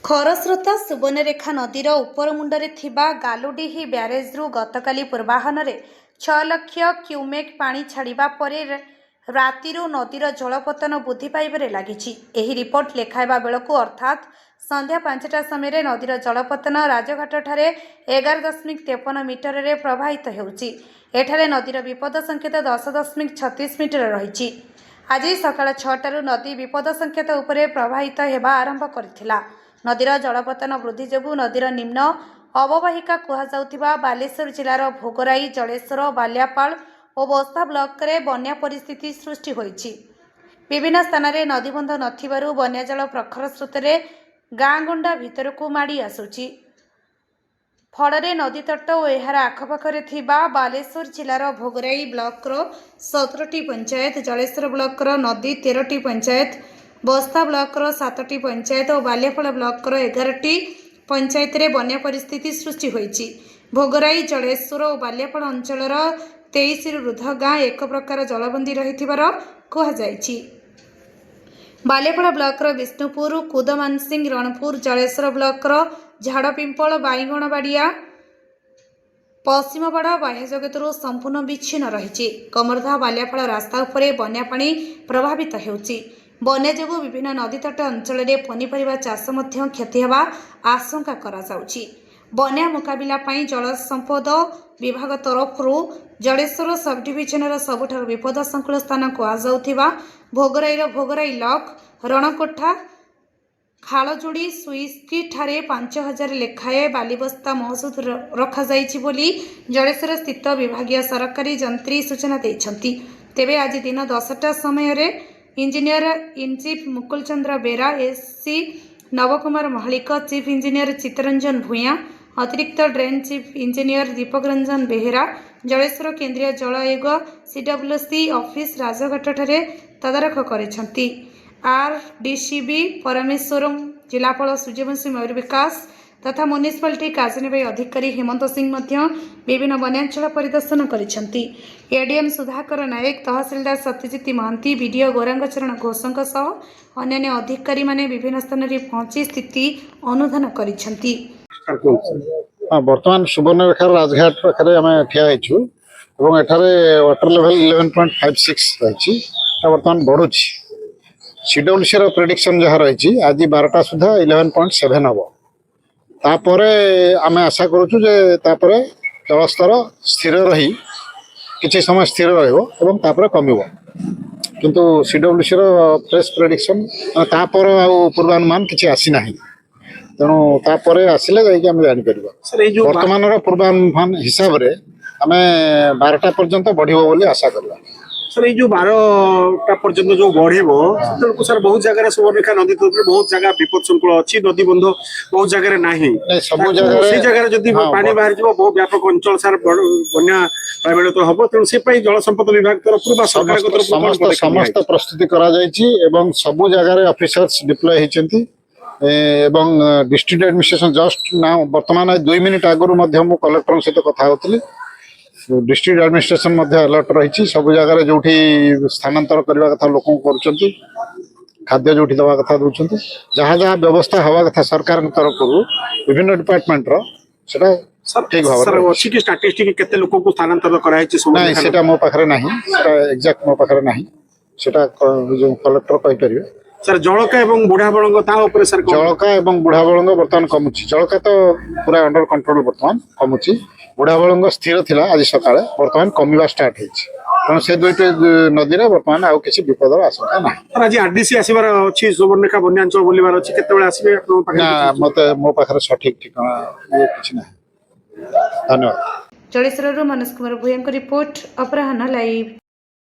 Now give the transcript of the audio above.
खरस्रोता सुवर्णरेखा नदीर उपरमुंडरे थिबा गालुडीही ब्यारेजरू गतकाली पूर्वाह्न 6 लाख क्यूमेक पानी छाड़िबा परे रातिरू नदीर जलपतन वृद्धि पाइबारे लागिछि। एही रिपोर्ट लेखाइबा बेलकु अर्थात संध्या 5टा समय नदीर जलपतन राजघाट ठारे 11.53 मीटर रे प्रवाहित हेउछि। एठारे नदीर विपद संकेत 10.36 मीटर रहिछि। आज सकाळ 6टारू नदी विपद संकेत उपरे प्रवाहित हेबा आरंभ करथिला। नदीर जलपतन वृद्धि जोगु नदीर निम्न अववाहिका कुहाजाउथिबा बालेश्वर जिलार भोगराई, जलेश्वर, बाल्यापाल और बस्ता ब्लॉक रे बन्या परिस्थिति सृष्टि होइछि। विभिन्न स्थान रे नदीबंध नथिबारु बन्याजल प्रखर स्रोतरे गाँ गंडा भितरकु माड़ी आसुछि। फଳରେ नदी तट और एहार आखपाखरे थिबा बालेश्वर जिलार भोगराई ब्लॉक 17टी पंचायत, जलेश्वर ब्लॉक नदी 13टी पंचायत, बस्ता ब्लॉक 7टी पंचायत और बाल्यापाल ब्लॉक 11टी पंचायत रे बन्या परिस्थिति सृष्टि होइछि। भोगराई, जलेश्वर और बाल्यापाल अंचलर 23 ऊर्ध्व गाँ एक प्रकार जलबंदी रहिथिबार कुहाजाइछि। बाल्यापाल ब्लॉक विष्णुपुर, कुदमानसिंह, रणपुर, जलेश्वर ब्लॉक झाड़पिंपल, बाईगणबाड़िया, पश्चिमबाड़ बाह्यजगतरू संपूर्ण विच्छिन्न रही। कमरधा बाल्यापाल रास्ता उपरे बन्या पानी प्रभावित हेउछि। बन्या जोगु विभिन्न नदीतट अंचल में पनीपरिबा चाष मध्य क्षति हेबा आशंका करा जाउछि। बन्या मुकाबिला पई जल संपद विभाग तरफरू जलेश्वर सब डिविजनर सबुठार विपद संकुल स्थान कुहाजाउथिबा भोगराईर भोगराई लक, रणकोठा, खालजोड़ी, सुईस्की ठारे 5000 लेखाए बालीबस्ता महसुद रखा जाइछि बोली जलेश्वर स्थित विभागीय सरकारी जंत्री सूचना दैछंती। तेबे आज दिन 10टा समय इंजीनियर इन चीफ मुकुल चंद्र बेरा, एससी नवकुमार महालिक, चीफ इंजीनियर चित्तरंजन भूया, अतिरिक्त drain chief engineer Deepak Ranjan Behera, Jaleshwar केंद्रीय जल आयोग सीडब्ल्यूसी ऑफिस राजघाट ठारे तदारख करिसेंती। आरडीसीबी परमेश्वरम, जिलापाल सूर्यवंशी मयूर विकास तथा म्युनिसिपालिटी कार्यनिर्वाही अधिकारी हेमंत सिंह मध्य विभिन्न वनांचल परिदर्शन करिसेंती। एडीएम सुधाकर नायक, तहसीलदार सत्यजित महांती, बीडीओ गौरांगचरण घोषों सह अन्य अधिकारी माने विभिन्न स्थान रे पहुंची स्थिति अनुधान करिसेंती। बर्तमान सुवर्णरेखा राजघाट पाखे आम ठिया होइछु एठारे वाटर लेवल 11.56 रही बर्तमान बढ़ुची। सीडब्ल्यूसी प्रेडिक्शन जहाँ रही आज 12टा सुधा 11.7 हम। तापरे आम आशा करुचु जे तापरे जलस्तर स्थिर रही किसी समय स्थिर रही कमिब किंतु सीडब्ल्यूसी प्रेस प्रेडिक्शन तापर पूर्वानुमान किसी आसी ना तेणु तापर आसिले जाकि जापर बर्तमान पूर्वानुमान हिसाब से आम 12टा पर्यंत बढ़िबो बोली आशा करबा। सर ये जो 12टा पर्यंत जो बढ़ेबो सर बहुत जगह सुवर्णरेखा नदी तो बहुत जगह विपद संकुल अच्छी नदी बंध बहुत जगह नाही सब जगह से जगह जदी पानी बाहर जीवो बहुत व्यापक अंचल सर बन्या पाइबेले तो हबो तेणु से पई जल संपद विभाग तरफ बा सरकार को तरफ समस्त प्रस्तुति करा जायछि एवं सब जगह ऑफिसर्स डिप्लॉय हेचंती एवं डिस्ट्रिक्ट एडमिनिस्ट्रेशन जस्ट ना वर्तमान 2 मिनिट आगु मध्य मु कलेक्टर सहित कथा होतली। डिस्ट्रिक्ट एडमिनिस्ट्रेशन अलर्ट रही सब जगह जो स्थानांतर करने कथा लोक कर खाद्य जो दवा कथा दौरान जहाँ जहाँ व्यवस्था हवा कथा सरकार तरफ विभिन्न डिपार्टमेंट ठीक भाव स्टैटिस्टिक केते लोक को स्थानांतर कराई नहीं सेटा मो पाखरे नहीं सेटा एग्जैक्ट मो पाखरे नहीं सेटा जो कलेक्टर कहि परिबे। सर जलका एवं बुढ़ा बलंग ता ऊपर सर जलका एवं बुढ़ा बलंग बर्तमान कमुची। जलका तो पूरा अंडर कंट्रोल बर्तमान कमुची। बुढ़ा बलंग स्थिर थिला आज सकाळे बर्तमान कमिबा स्टार्ट हेछि तेणु से दुईटे नदी रे बर्तमान आउ किछि विपदर आशंका ना। सर आज आरडीसी आसीबार अछि सुवर्णरेखा बन्यांचल बोलिबार अछि केतेबेले आसीबे आपन पाखे ना मते मो पाखरे सठिक ठिकाना किछि ना। धन्यवाद। जलेश्वरରୁ मनोज कुमार भूया रिपोर्ट अपराह्न लाइव।